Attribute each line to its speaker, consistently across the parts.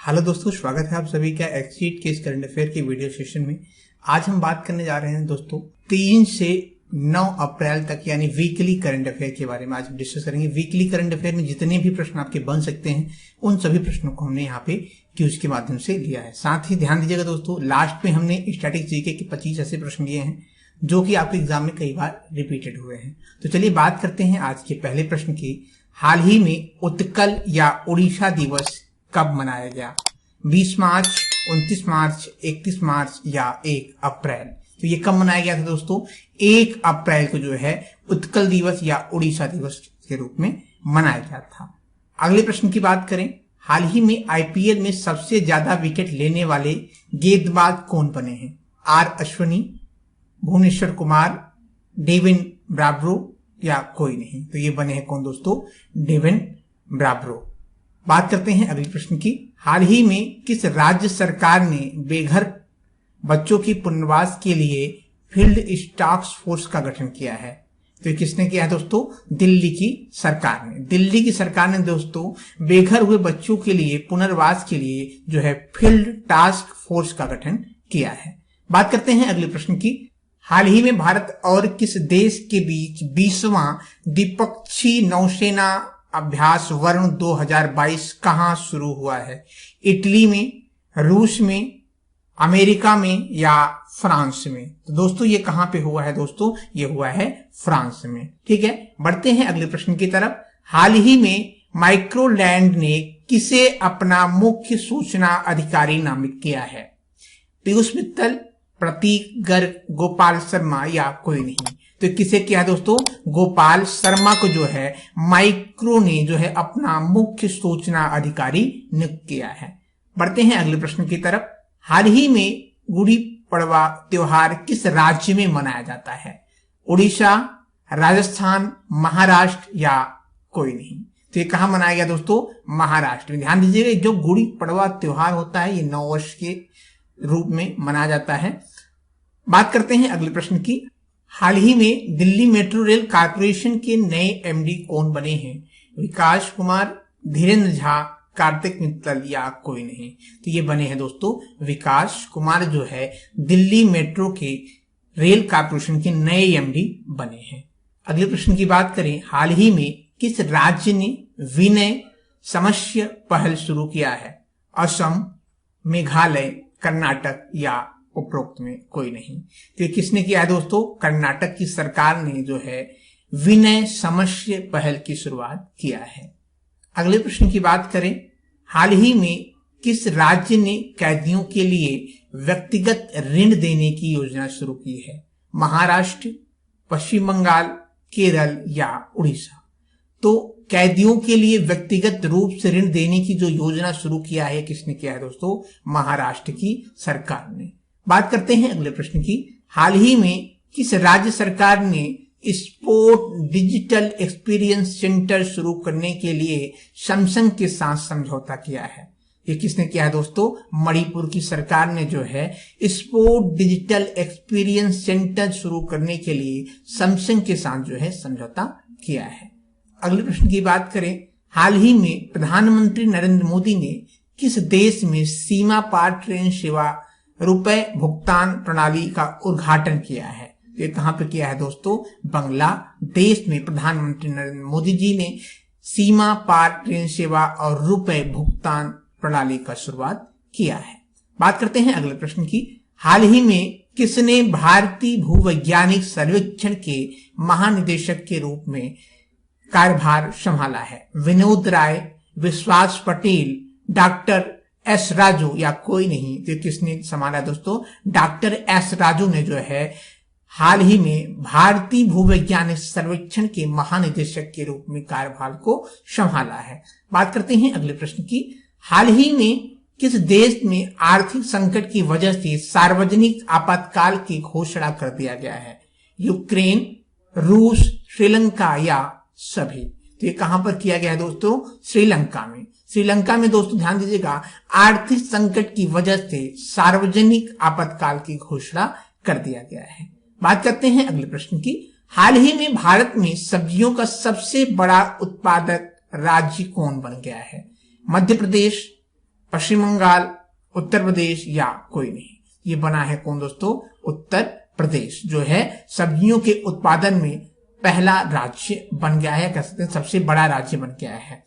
Speaker 1: Hello दोस्तों, स्वागत है आप सभी का एक्सीट के इस करंट अफेयर के वीडियो सेशन में। आज हम बात करने जा रहे हैं दोस्तों 3 से 9 अप्रैल तक यानी वीकली करंट अफेयर के बारे में आज हम डिस्कस करेंगे। वीकली करंट अफेयर में जितने भी प्रश्न आपके बन सकते हैं उन सभी प्रश्नों को हमने यहाँ पे क्यूज के माध्यम से लिया है। साथ ही ध्यान दीजिएगा दोस्तों, लास्ट में हमने स्टैटिक जीके के 25 ऐसे प्रश्न लिए हैं जो कि आपके एग्जाम में कई बार रिपीटेड हुए हैं। तो चलिए बात करते हैं आज के पहले प्रश्न की। हाल ही में उत्कल या उड़ीसा दिवस कब मनाया गया? 20 मार्च, 29 मार्च, 31 मार्च या 1 अप्रैल? तो ये कब मनाया गया था दोस्तों? 1 अप्रैल को जो है उत्कल दिवस या उड़ीसा दिवस के रूप में मनाया गया था। अगले प्रश्न की बात करें। हाल ही में आईपीएल में सबसे ज्यादा विकेट लेने वाले गेंदबाज कौन बने हैं? R Ashwini, Bhuvneshwar Kumar, Devin Bravo या कोई नहीं? तो ये बने हैं कौन दोस्तों? Devin Bravo. बात करते हैं अगले प्रश्न की। हाल ही में किस राज्य सरकार ने बेघर बच्चों की पुनर्वास के लिए फील्ड टास्क फोर्स का गठन किया है? तो किसने किया है दोस्तों? दिल्ली की सरकार ने। दिल्ली की सरकार ने दोस्तों बेघर हुए बच्चों के लिए पुनर्वास के लिए जो है फील्ड टास्क फोर्स का गठन किया है। बात करते हैं अगले प्रश्न की। हाल ही में भारत और किस देश के बीच 20वां द्विपक्षीय नौसेना अभ्यास वर्ण 2022 कहां शुरू हुआ है? इटली में, रूस में, अमेरिका में या फ्रांस में? तो दोस्तों ये कहां पे हुआ है दोस्तों? ये हुआ है फ्रांस में। ठीक है, बढ़ते हैं अगले प्रश्न की तरफ। हाल ही में माइक्रोलैंड ने किसे अपना मुख्य सूचना अधिकारी नामित किया है? पीयूष मित्तल, प्रतीक गर्ग, गोपाल शर्मा या कोई नहीं? तो किसे किया दोस्तों? गोपाल शर्मा को जो है माइक्रो ने जो है अपना मुख्य सूचना अधिकारी नियुक्त किया है। बढ़ते हैं अगले प्रश्न की तरफ। हाल ही में गुड़ी पड़वा त्योहार किस राज्य में मनाया जाता है? उड़ीसा, राजस्थान, महाराष्ट्र या कोई नहीं? तो ये कहां मनाया गया दोस्तों? महाराष्ट्र में। ध्यान दीजिएगा, जो गुड़ी पड़वा त्योहार होता है ये नववर्ष के रूप में मनाया जाता है। बात करते हैं अगले प्रश्न की। हाल ही में दिल्ली मेट्रो रेल कॉर्पोरेशन के नए एमडी कौन बने हैं? विकास कुमार, धीरेन्द्र झा, कार्तिक मित्तल या कोई नहीं? तो ये बने हैं दोस्तों विकास कुमार जो है दिल्ली मेट्रो के रेल कॉर्पोरेशन के नए एमडी बने हैं। अगले प्रश्न की बात करें। हाल ही में किस राज्य ने विनय समस्या पहल शुरू किया है? असम, मेघालय, कर्नाटक या उपरोक्त में कोई नहीं? तो किसने किया है दोस्तों? कर्नाटक की सरकार ने जो है विनय समस्या पहल की शुरुआत किया है। अगले प्रश्न की बात करें। हाल ही में किस राज्य ने कैदियों के लिए व्यक्तिगत ऋण देने की योजना शुरू की है? महाराष्ट्र, पश्चिम बंगाल, केरल या उड़ीसा? तो कैदियों के लिए व्यक्तिगत रूप से ऋण देने की जो योजना शुरू किया है किसने किया है दोस्तों? महाराष्ट्र की सरकार ने। बात करते हैं अगले प्रश्न की। हाल ही में किस राज्य सरकार ने स्पोर्ट डिजिटल एक्सपीरियंस सेंटर शुरू करने के लिए सैमसंग के साथ समझौता किया है? ये किसने किया है दोस्तों? मणिपुर की सरकार ने जो है स्पोर्ट डिजिटल एक्सपीरियंस सेंटर शुरू करने के लिए सैमसंग के साथ जो है समझौता किया है। अगले प्रश्न की बात करें। हाल ही में प्रधानमंत्री नरेंद्र मोदी ने किस देश में सीमा पार ट्रेन सेवा रुपए भुगतान प्रणाली का उद्घाटन किया है? ये कहां पे किया है दोस्तों? बांग्लादेश में प्रधानमंत्री नरेंद्र मोदी जी ने सीमा पार ट्रेन सेवा और रुपए भुगतान प्रणाली का शुरुआत किया है। बात करते हैं अगले प्रश्न की। हाल ही में किसने भारतीय भूवैज्ञानिक सर्वेक्षण के महानिदेशक के रूप में कार्यभार संभाला है? विनोद राय, विश्वास पटेल, डॉक्टर एस राजू या कोई नहीं? तो किसने संभाला दोस्तों? डॉक्टर एस राजू ने जो है हाल ही में भारतीय भूवैज्ञानिक सर्वेक्षण के महानिदेशक के रूप में कार्यभार को संभाला है। बात करते हैं अगले प्रश्न की। हाल ही में किस देश में आर्थिक संकट की वजह से सार्वजनिक आपातकाल की घोषणा कर दिया गया है? यूक्रेन, रूस, श्रीलंका या सभी? तो ये कहां पर किया गया है दोस्तों? श्रीलंका में। श्रीलंका में दोस्तों ध्यान दीजिएगा, आर्थिक संकट की वजह से सार्वजनिक आपातकाल की घोषणा कर दिया गया है। बात करते हैं अगले प्रश्न की। हाल ही में भारत में सब्जियों का सबसे बड़ा उत्पादक राज्य कौन बन गया है? मध्य प्रदेश, पश्चिम बंगाल, उत्तर प्रदेश या कोई नहीं। ये बना है कौन दोस्तों? उत्तर प्रदेश जो है सब्जियों के उत्पादन में पहला राज्य बन गया है, कह सकते हैं सबसे बड़ा राज्य बन गया है।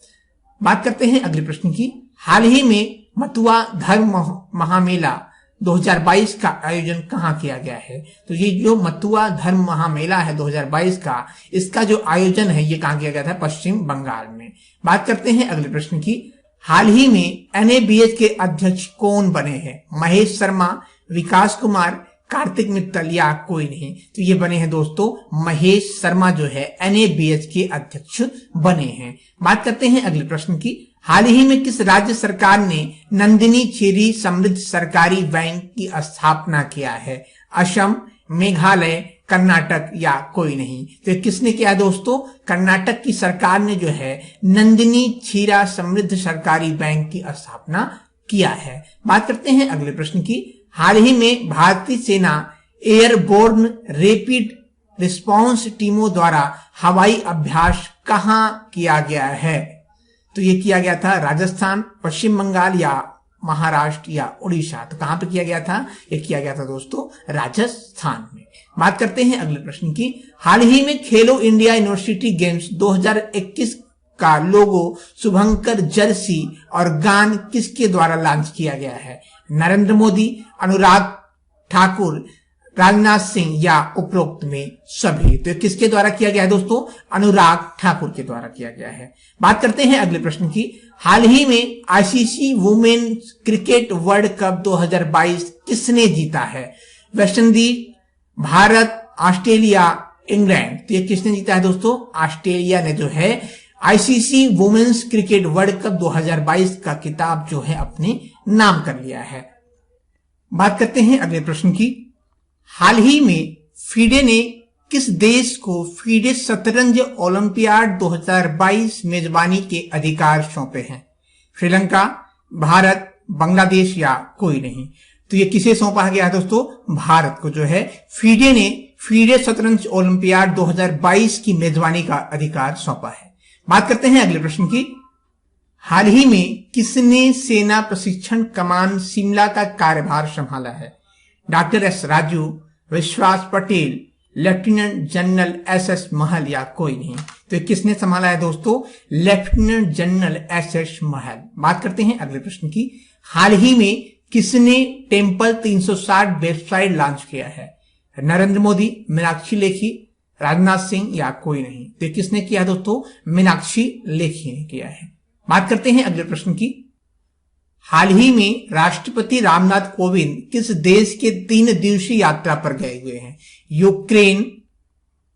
Speaker 1: बात करते हैं अगले प्रश्न की। हाल ही में मथुरा धर्म महामेला 2022 का आयोजन कहाँ किया गया है? तो ये जो मथुरा धर्म महामेला है 2022 का, इसका जो आयोजन है ये कहाँ किया गया था? पश्चिम बंगाल में। बात करते हैं अगले प्रश्न की। हाल ही में NABH के अध्यक्ष कौन बने हैं? महेश शर्मा, विकास कुमार, कार्तिक मित्तल या कोई नहीं? तो ये बने हैं दोस्तों महेश शर्मा जो है NABH के अध्यक्ष बने हैं। बात करते हैं अगले प्रश्न की। हाल ही में किस राज्य सरकार ने नंदिनी चेरी समृद्ध सरकारी बैंक की स्थापना किया है? असम, मेघालय, कर्नाटक या कोई नहीं? तो किसने किया दोस्तों? कर्नाटक की सरकार ने जो है नंदिनी चीरा समृद्ध सरकारी बैंक की स्थापना किया है। बात करते हैं अगले प्रश्न की। हाल ही में भारतीय सेना एयरबोर्न रैपिड रिस्पांस टीमों द्वारा हवाई अभ्यास कहां किया गया है? तो ये किया गया था राजस्थान, पश्चिम बंगाल या महाराष्ट्र या उड़ीसा? तो कहां पे किया गया था? ये किया गया था दोस्तों राजस्थान में। बात करते हैं अगले प्रश्न की। हाल ही में खेलो इंडिया यूनिवर्सिटी गेम्स 2021 का लोगो, शुभंकर जर्सी और गान किसके द्वारा लॉन्च किया गया है? नरेंद्र मोदी, अनुराग ठाकुर, राजनाथ सिंह या उपरोक्त में सभी? तो किसके द्वारा किया गया है दोस्तों? अनुराग ठाकुर के द्वारा किया गया है। बात करते हैं अगले प्रश्न की। हाल ही में ICC women's cricket world cup 2022 किसने जीता है? West Indies, Bharat, Australia, England? तो ये किसने जीता है दोस्तों? ऑस्ट्रेलिया ने जो है ICC women's cricket world cup 2022 का खिताब जो है अपने नाम कर लिया है। बात करते हैं अगले प्रश्न की। हाल ही में फीडे ने किस देश को फीडे शतरंज ओलंपियाड 2022 मेजबानी के अधिकार सौंपे हैं? श्रीलंका, भारत, बांग्लादेश या कोई नहीं? तो ये किसे सौंपा गया है दोस्तों? भारत को जो है फीडे ने फीडे शतरंज ओलंपियाड 2022 की मेजबानी का अधिकार सौंपा है। बात करते हैं अगले प्रश्न की। हाल ही में किसने सेना प्रशिक्षण कमान शिमला का कार्यभार संभाला है? डॉक्टर एस राजू, विश्वास पटेल, लेफ्टिनेंट जनरल SS महल या कोई नहीं? तो किसने संभाला है दोस्तों? लेफ्टिनेंट जनरल SS महल। बात करते हैं अगले प्रश्न की। हाल ही में किसने टेम्पल 360 वेबसाइट लॉन्च किया है? नरेंद्र मोदी, मीनाक्षी लेखी, राजनाथ सिंह या कोई नहीं? तो किसने किया दोस्तों? मीनाक्षी लेखी ने किया है। बात करते हैं अगले प्रश्न की। हाल ही में राष्ट्रपति रामनाथ कोविंद किस देश के 3 दिवसीय यात्रा पर गए हुए हैं? यूक्रेन,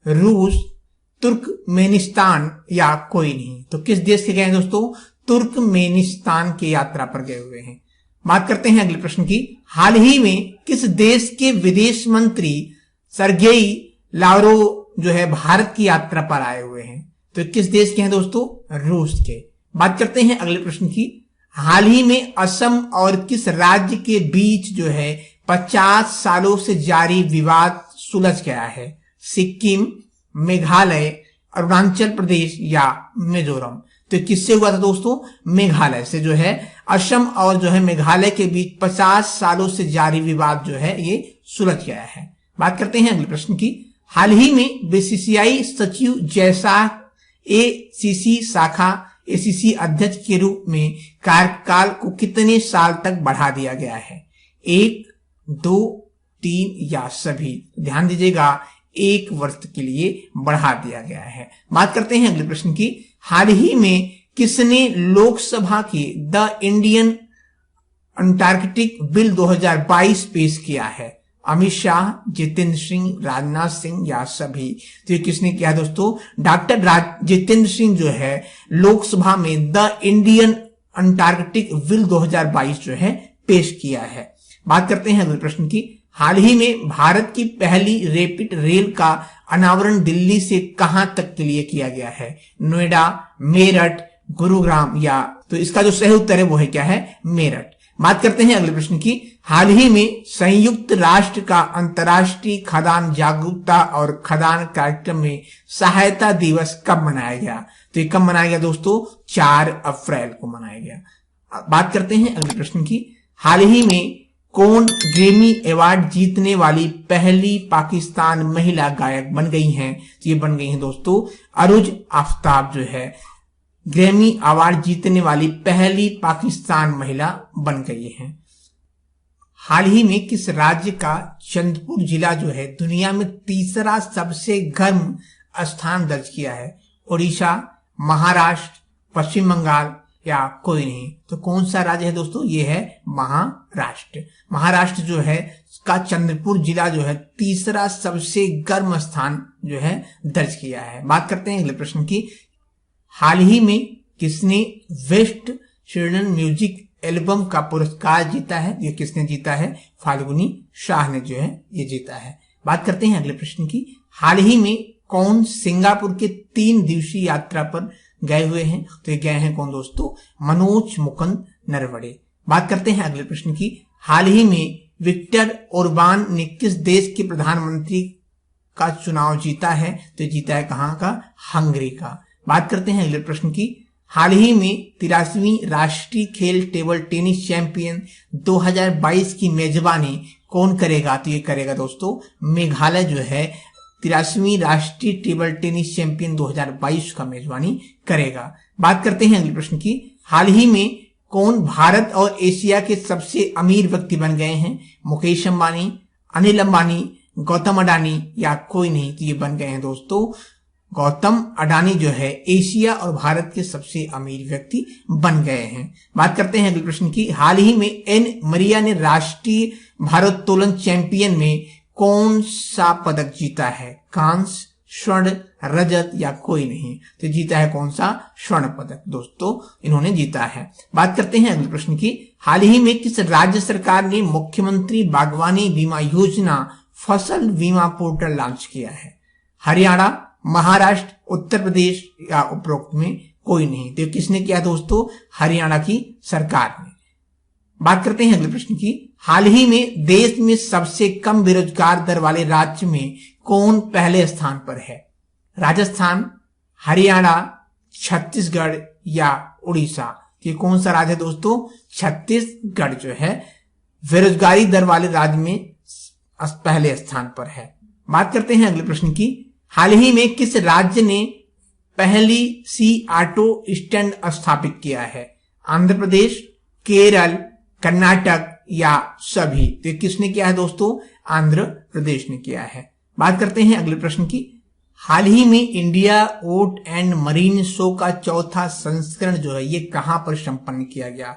Speaker 1: रूस, तुर्कमेनिस्तान या कोई नहीं? तो किस देश के गए हैं दोस्तों? तुर्कमेनिस्तान की यात्रा पर गए हुए हैं। बात करते हैं अगले प्रश्न की। हाल ही में किस देश के विदेश मंत्री सर्गेई लावरोव जो है भारत की यात्रा पर आए हुए हैं? तो किस देश के हैं दोस्तों? रूस के। बात करते हैं अगले प्रश्न की। हाल ही में असम और किस राज्य के बीच जो है 50 सालों से जारी विवाद सुलझ गया है? सिक्किम, मेघालय, अरुणाचल प्रदेश या मिजोरम? तो किससे हुआ था दोस्तों? मेघालय से जो है असम और जो है मेघालय के बीच 50 सालों से जारी विवाद जो है ये सुलझ गया है। बात करते हैं अगले प्रश्न की। हाल ही में BCCI सचिव जैसा ACC शाखा ACC अध्यक्ष के रूप में कार्यकाल को कितने साल तक बढ़ा दिया गया है? 1, 2, 3 या सभी? ध्यान दीजिएगा, 1 वर्ष के लिए बढ़ा दिया गया है। बात करते हैं अगले प्रश्न की। हाल ही में किसने लोकसभा की द इंडियन अंटार्कटिक बिल 2022 पेश किया है? अमित शाह, जितेंद्र सिंह, राजनाथ सिंह या सभी? तो ये किसने किया दोस्तों? डॉक्टर जितेंद्र सिंह जो है लोकसभा में द इंडियन अंटार्कटिक बिल 2022 जो है पेश किया है। बात करते हैं अगले प्रश्न की। हाल ही में भारत की पहली रैपिड रेल का अनावरण दिल्ली से कहां तक के लिए किया गया है? नोएडा, मेरठ, गुरुग्राम या? तो इसका जो सही उत्तर है वो है क्या है? मेरठ। बात करते हैं अगले प्रश्न की। हाल ही में संयुक्त राष्ट्र का अंतर्राष्ट्रीय खदान जागरूकता और खदान कार्यक्रम में सहायता दिवस कब मनाया गया? तो ये कब मनाया गया दोस्तों? 4 अप्रैल को मनाया गया। बात करते हैं अगले प्रश्न की। हाल ही में कौन ग्रैमी अवार्ड जीतने वाली पहली पाकिस्तान महिला गायक बन गई हैं? तो ये बन गई हैं दोस्तों अरूज आफ्ताब जो है ग्रैमी अवार्ड जीतने वाली पहली पाकिस्तान महिला बन गई हैं। हाल ही में किस राज्य का चंद्रपुर जिला जो है दुनिया में तीसरा सबसे गर्म स्थान दर्ज किया है? उड़ीसा, महाराष्ट्र, पश्चिम बंगाल या कोई नहीं? तो कौन सा राज्य है दोस्तों? ये है महाराष्ट्र। महाराष्ट्र जो है का चंद्रपुर जिला जो है तीसरा सबसे गर्म स्थान जो है दर्ज किया है। बात करते हैं अगले प्रश्न की। हाल ही में किसने वेस्ट चिल्ड्रन म्यूजिक एल्बम का पुरस्कार जीता है? ये किसने जीता है? फाल्गुनी शाह ने जो है ये जीता है। बात करते हैं अगले प्रश्न की। हाल ही में कौन सिंगापुर के 3 दिवसीय यात्रा पर गए हुए हैं? तो ये गए हैं कौन दोस्तों? मनोज मुकुंद नरवणे। बात करते हैं अगले प्रश्न की। हाल ही में विक्टर ओरबान ने किस देश के प्रधानमंत्री का चुनाव जीता है? तो जीता है कहां का? हंगरी का। बात करते हैं अगले प्रश्न की। हाल ही में 83वीं राष्ट्रीय खेल टेबल टेनिस चैंपियन 2022 की मेजबानी कौन करेगा? तो ये करेगा दोस्तों मेघालय जो है 83वीं राष्ट्रीय टेबल टेनिस चैंपियन 2022 का मेजबानी करेगा। बात करते हैं अगले प्रश्न की। हाल ही में कौन भारत और एशिया के सबसे अमीर व्यक्ति बन गए हैं? मुकेश अंबानी, अनिल अंबानी, गौतम अडानी या कोई नहीं? तो ये बन गए हैं दोस्तों गौतम अडानी जो है एशिया और भारत के सबसे अमीर व्यक्ति बन गए हैं। बात करते हैं अगले प्रश्न की। हाल ही में एन मरिया ने राष्ट्रीय भारोत्तोलन चैंपियन में कौन सा पदक जीता है? कांस्य, स्वर्ण, रजत या कोई नहीं? तो जीता है कौन सा? स्वर्ण पदक दोस्तों इन्होंने जीता है। बात करते हैं अगले प्रश्न की। हाल ही में किस राज्य सरकार ने मुख्यमंत्री बागवानी बीमा योजना फसल बीमा पोर्टल लॉन्च किया है? हरियाणा, महाराष्ट्र, उत्तर प्रदेश या उपरोक्त में कोई नहीं? तो किसने किया दोस्तों? हरियाणा की सरकार ने। बात करते हैं अगले प्रश्न की। हाल ही में देश में सबसे कम बेरोजगार दर वाले राज्य में कौन पहले स्थान पर है? राजस्थान, हरियाणा, छत्तीसगढ़ या उड़ीसा? ये कौन सा राज्य है दोस्तों? छत्तीसगढ़ जो है बेरोजगारी दर वाले राज्य में पहले स्थान पर है। बात करते हैं अगले प्रश्न की। हाल ही में किस राज्य ने पहली सी ऑटो स्टैंड स्थापित किया है? आंध्र प्रदेश, केरल, कर्नाटक या सभी? तो किसने किया है दोस्तों? आंध्र प्रदेश ने किया है। बात करते हैं अगले प्रश्न की। हाल ही में India boat and marine show का चौथा संस्करण जो है ये कहां पर संपन्न किया गया?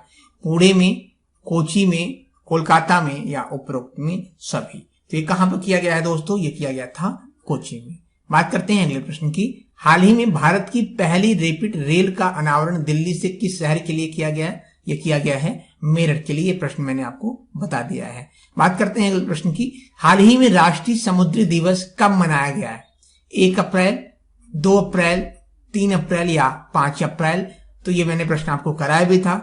Speaker 1: पुणे में, कोची में, कोलकाता में या उपरोक्त में सभी? तो ये कहां पर किया गया है दोस्तों? ये किया गया था कोची में। बात करते हैं अगले प्रश्न की। हाल ही में भारत की पहली रैपिड रेल का अनावरण दिल्ली से किस शहर के लिए किया गया? ये किया गया है मेरठ के लिए। ये प्रश्न मैंने आपको बता दिया है। बात करते हैं अगले प्रश्न की। हाल ही में राष्ट्रीय समुद्री दिवस कब मनाया गया है? 1 अप्रैल, 2 अप्रैल, 3 अप्रैल या 5 अप्रैल? तो ये मैंने प्रश्न आपको कराया भी था।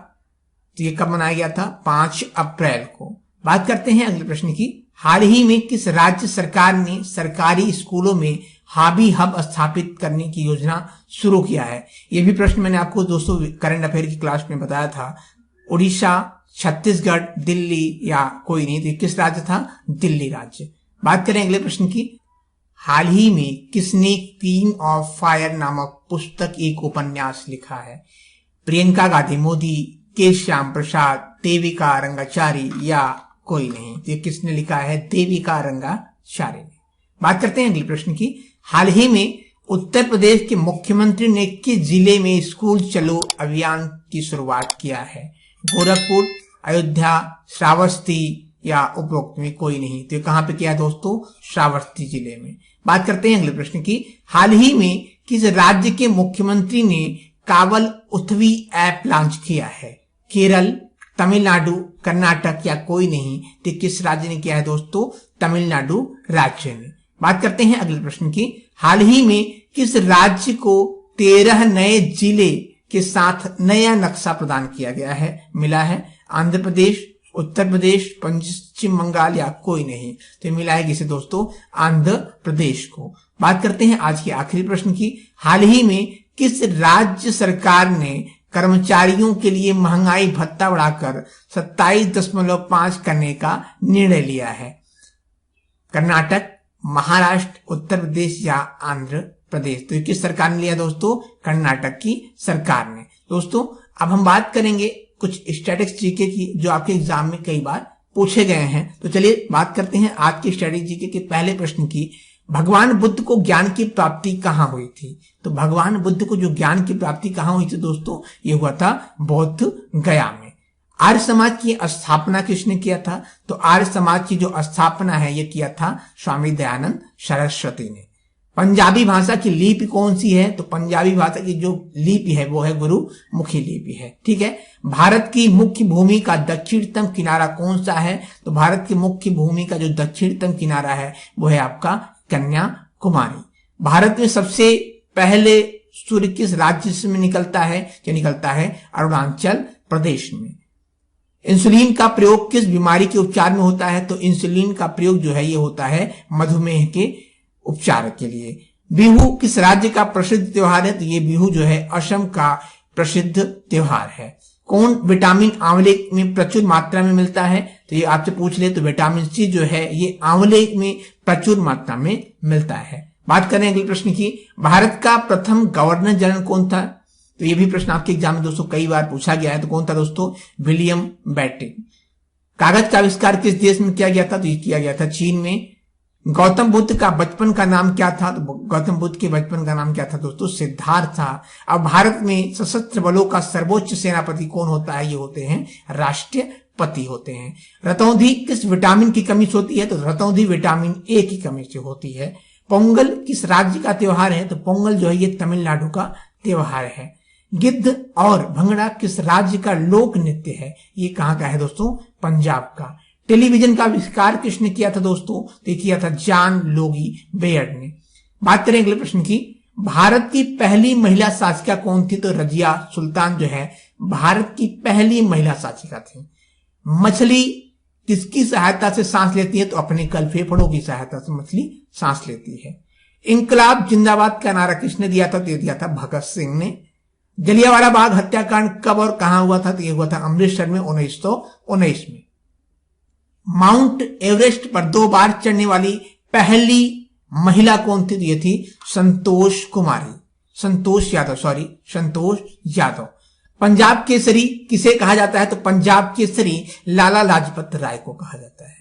Speaker 1: तो ये कब मनाया गया था? 5 अप्रैल को। बात करते हैं अगले प्रश्न की। हाल ही में किस राज्य सरकार ने सरकारी स्कूलों में हॉबी हब स्थापित करने की योजना शुरू किया है? यह भी प्रश्न मैंने आपको दोस्तों करंट अफेयर की क्लास में बताया था। उड़ीसा, छत्तीसगढ़, दिल्ली या कोई नहीं? तो किस राज्य था? दिल्ली राज्य। बात करें अगले प्रश्न की। हाल ही में किसने क्वीन ऑफ फायर नामक पुस्तक एक उपन्यास लिखा है? प्रियंका गांधी मोदी, के श्याम प्रसाद, देविका रंगाचारी या कोई नहीं? तो ये किसने लिखा है? देविका रंगाचारी ने। बात करते हैं अगले प्रश्न की। हाल ही में उत्तर प्रदेश के मुख्यमंत्री ने किस जिले में स्कूल चलो अभियान की शुरुआत किया है? गोरखपुर, अयोध्या, श्रावस्ती या उपरोक्त में कोई नहीं? तो कहां पे किया दोस्तों? श्रावस्ती जिले में। बात करते हैं अगले प्रश्न की। हाल ही में किस राज्य के मुख्यमंत्री ने कावल उथवी ऐप लॉन्च किया है? केरल, तमिलनाडु, कर्नाटक या कोई नहीं? तो किस राज्य ने किया है दोस्तों? तमिलनाडु राज्य ने। बात करते हैं अगले प्रश्न की। हाल ही में किस राज्य को 13 नए जिले के साथ नया नक्शा प्रदान किया गया है? मिला है आंध्र प्रदेश, उत्तर प्रदेश, पश्चिम बंगाल या कोई नहीं? तो मिला है किसे दोस्तों? आंध्र प्रदेश को। बात करते हैं आज के आखिरी प्रश्न की। हाल ही में किस राज्य सरकार ने कर्मचारियों के लिए महंगाई भत्ता बढ़ाकर 27.5 करने का निर्णय लिया है? कर्नाटक, महाराष्ट्र, उत्तर प्रदेश या आंध्र प्रदेश? तो किस सरकार ने लिया दोस्तों? कर्नाटक की सरकार ने। दोस्तों अब हम बात करेंगे कुछ स्टैटिस्टिक्स जीके की जो आपके एग्जाम में कई बार पूछे गए हैं। तो चलिए बात करते हैं आज के स्टैटिस्टिक्स जीके के पहले प्रश्न की। भगवान बुद्ध को ज्ञान की प्राप्ति कहाँ हुई थी? तो भगवान बुद्ध को जो ज्ञान की प्राप्ति कहाँ हुई थी दोस्तों? ये हुआ था बौद्ध गया में। आर्य समाज की स्थापना किसने किया था? तो आर्य समाज की जो स्थापना है ये किया था स्वामी दयानंद सरस्वती ने। पंजाबी भाषा की लिपि कौन सी है? तो पंजाबी भाषा की जो लिपि है वो है गुरुमुखी लिपि है। ठीक है। भारत की मुख्य भूमि का दक्षिणतम किनारा कौन सा है? तो भारत की मुख्य भूमि का जो दक्षिणतम किनारा है वो है आपका कन्याकुमारी। भारत में सबसे पहले सूर्य किस राज्य में निकलता है? क्या निकलता है? अरुणाचल प्रदेश में। इंसुलिन का प्रयोग किस बीमारी के उपचार में होता है? तो इंसुलिन का प्रयोग जो है ये होता है मधुमेह के उपचार के लिए। बिहू किस राज्य का प्रसिद्ध त्योहार है? तो ये बिहू जो है असम का प्रसिद्ध त्योहार है। कौन विटामिन आंवले में प्रचुर मात्रा में मिलता है? तो ये आपसे पूछ ले तो विटामिन सी जो है ये आंवले में प्रचुर मात्रा में मिलता है। बात करें अगले प्रश्न की। भारत का प्रथम गवर्नर जनरल कौन था? तो ये भी प्रश्न आपके एग्जाम में दोस्तों कई बार पूछा गया है। तो कौन था दोस्तों? William Bentinck. कागज का आविष्कार किस देश में किया गया था? तो ये किया गया था चीन में। गौतम बुद्ध का बचपन का नाम क्या था? तो गौतम बुद्ध के बचपन का नाम क्या था दोस्तों? सिद्धार्थ था। अब भारत में सशस्त्र बलों का सर्वोच्च सेनापति कौन होता है? ये होते हैं राष्ट्रपति होते हैं। रतौंधी किस विटामिन की कमी से होती है? तो रतौंधी विटामिन ए की कमी से होती है। पोंगल किस राज्य का त्योहार है? तो पोंगल जो है ये तमिलनाडु का त्योहार है। गिद्ध और भंगड़ा किस राज्य का लोक नृत्य है? ये कहाँ का है दोस्तों? पंजाब का। टेलीविजन का आविष्कार किसने किया था दोस्तों? तो किया था जॉन लोगी बेयर्ड ने। बात करें अगले प्रश्न की। भारत की पहली महिला शासिका कौन थी? तो रजिया सुल्तान जो है भारत की पहली महिला शासिका थी। मछली किसकी सहायता से सांस लेती है? तो अपने कल फेफड़ों की सहायता से मछली सांस लेती है। इंकलाब जिंदाबाद का नारा किसने दिया था? तो दिया था भगत सिंह ने। जलियांवाला बाग हत्याकांड कब और कहां हुआ था? तो यह हुआ था अमृतसर में 1919 में। माउंट एवरेस्ट पर 2 बार चढ़ने वाली पहली महिला कौन थी? तो ये थी संतोष यादव। पंजाब केसरी किसे कहा जाता है? तो पंजाब केसरी लाला लाजपत राय को कहा जाता है।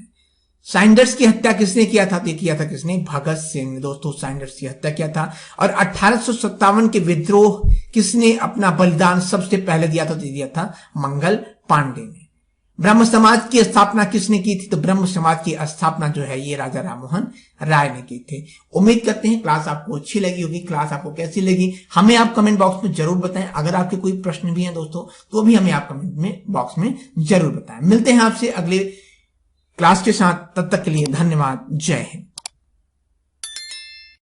Speaker 1: सैंडर्स की हत्या किसने किया था? तो किया था किसने? भगत सिंह ने दोस्तों सैंडर्स की हत्या किया था। और 1857 के विद्रोह किसने अपना बलिदान सबसे पहले दिया था? तो दिया था मंगल पांडे ने। ब्रह्म समाज की स्थापना किसने की थी? तो ब्रह्म समाज की स्थापना जो है ये राजा राममोहन राय ने की थी। उम्मीद करते हैं क्लास आपको अच्छी लगी होगी। क्लास आपको कैसी लगी हमें आप कमेंट बॉक्स में जरूर बताएं। अगर आपके कोई प्रश्न भी हैं दोस्तों तो भी हमें आप कमेंट में बॉक्स में जरूर बताएं। मिलते हैं आपसे अगले क्लास के साथ, तब तक के लिए धन्यवाद। जय हिंद।